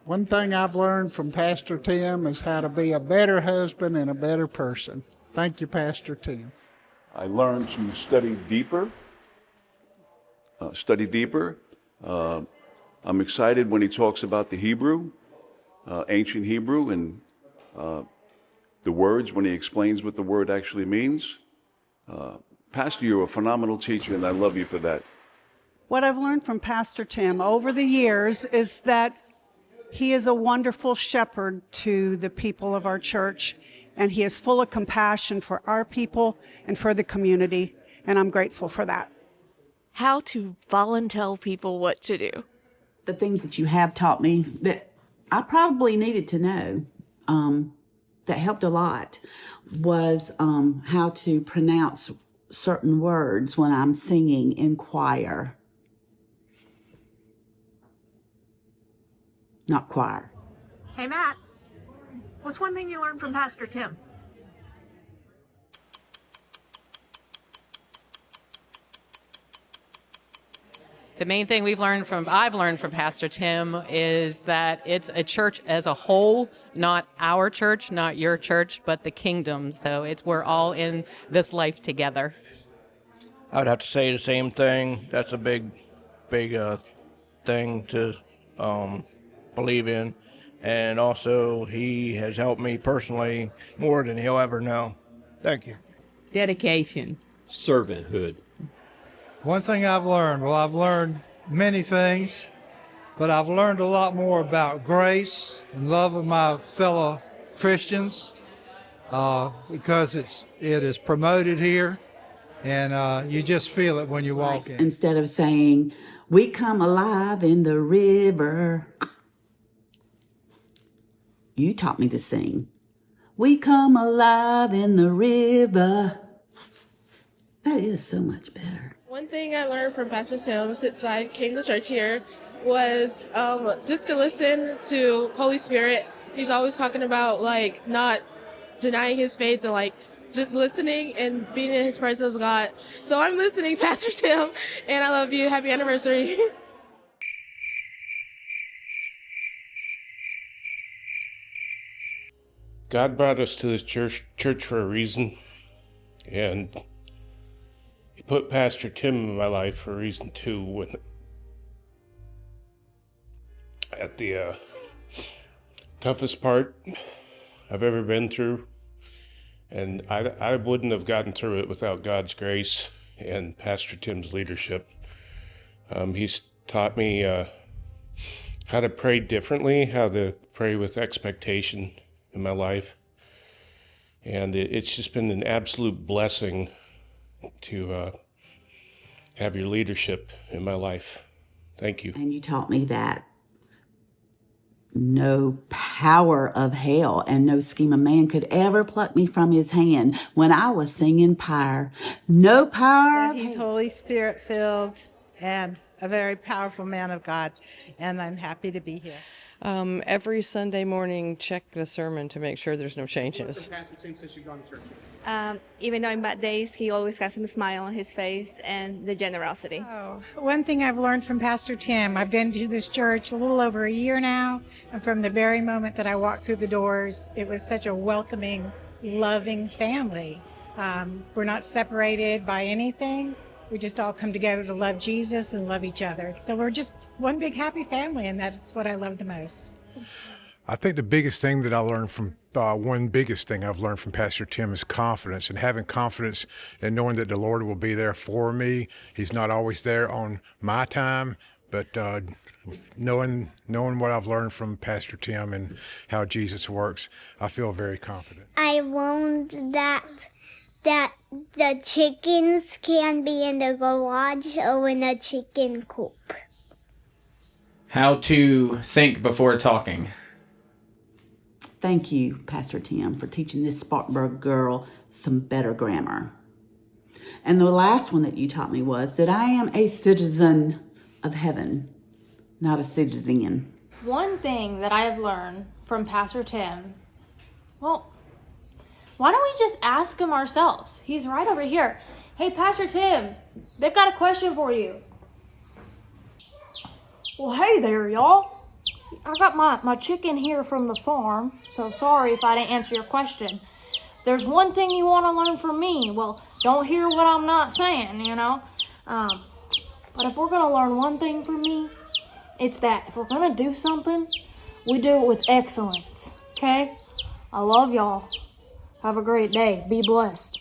One thing I've learned from Pastor Tim is how to be a better husband and a better person. Thank you, Pastor Tim. I learned to study deeper. I'm excited when he talks about the Hebrew, ancient Hebrew, and the words, when he explains what the word actually means. Pastor, you're a phenomenal teacher, and I love you for that. What I've learned from Pastor Tim over the years is that he is a wonderful shepherd to the people of our church, and he is full of compassion for our people and for the community, and I'm grateful for that. How to volunteer people what to do. The things that you have taught me that I probably needed to know, that helped a lot, was how to pronounce certain words when I'm singing in choir. Not choir. Hey, Matt, what's one thing you learned from Pastor Tim? The main thing I've learned from Pastor Tim is that it's a church as a whole, not our church, not your church, but the kingdom. So we're all in this life together. I would have to say the same thing. That's a big thing to believe in. And also, he has helped me personally more than he'll ever know. Thank you. Dedication. Servanthood. One thing I've learned many things, but I've learned a lot more about grace and love of my fellow Christians because it is promoted here, and you just feel it when you walk in. Instead of saying, "We come alive in the river," you taught me to sing, "We come alive in the river." That is so much better. One thing I learned from Pastor Tim since I came to church here was just to listen to Holy Spirit. He's always talking about not denying his faith and just listening and being in his presence with God. So I'm listening, Pastor Tim, and I love you. Happy anniversary. God brought us to this church for a reason, and he put Pastor Tim in my life for a reason too. When at the toughest part I've ever been through, and I wouldn't have gotten through it without God's grace and Pastor Tim's leadership. He's taught me how to pray differently, how to pray with expectation in my life, and it's just been an absolute blessing to have your leadership in my life. Thank you. And you taught me that no power of hell and no scheme of man could ever pluck me from his hand when I was singing Pyre. No power. He's Holy Spirit filled and a very powerful man of God, and I'm happy to be here. Every Sunday morning, check the sermon to make sure there's no changes. Pastor Tim since you've gone to church? Even though in bad days, he always has a smile on his face and the generosity. One thing I've learned from Pastor Tim, I've been to this church a little over a year now, and from the very moment that I walked through the doors, it was such a welcoming, loving family. We're not separated by anything. We just all come together to love Jesus and love each other. So we're just one big happy family, and that's what I love the most. I think the biggest thing that I learned from, one biggest thing I've learned from Pastor Tim is confidence, and having confidence and knowing that the Lord will be there for me. He's not always there on my time, but knowing what I've learned from Pastor Tim and how Jesus works, I feel very confident. I learned that the chickens can be in the garage or in a chicken coop. How to think before talking. Thank you, Pastor Tim, for teaching this Spartanburg girl some better grammar. And the last one that you taught me was that I am a citizen of heaven, not a citizen. One thing that I have learned from Pastor Tim, well, why don't we just ask him ourselves? He's right over here. Hey, Pastor Tim, they've got a question for you. Well, hey there, y'all. I got my chicken here from the farm, so sorry if I didn't answer your question. There's one thing you want to learn from me. Well, don't hear what I'm not saying, you know. But if we're going to learn one thing from me, it's that if we're going to do something, we do it with excellence, okay? I love y'all. Have a great day. Be blessed.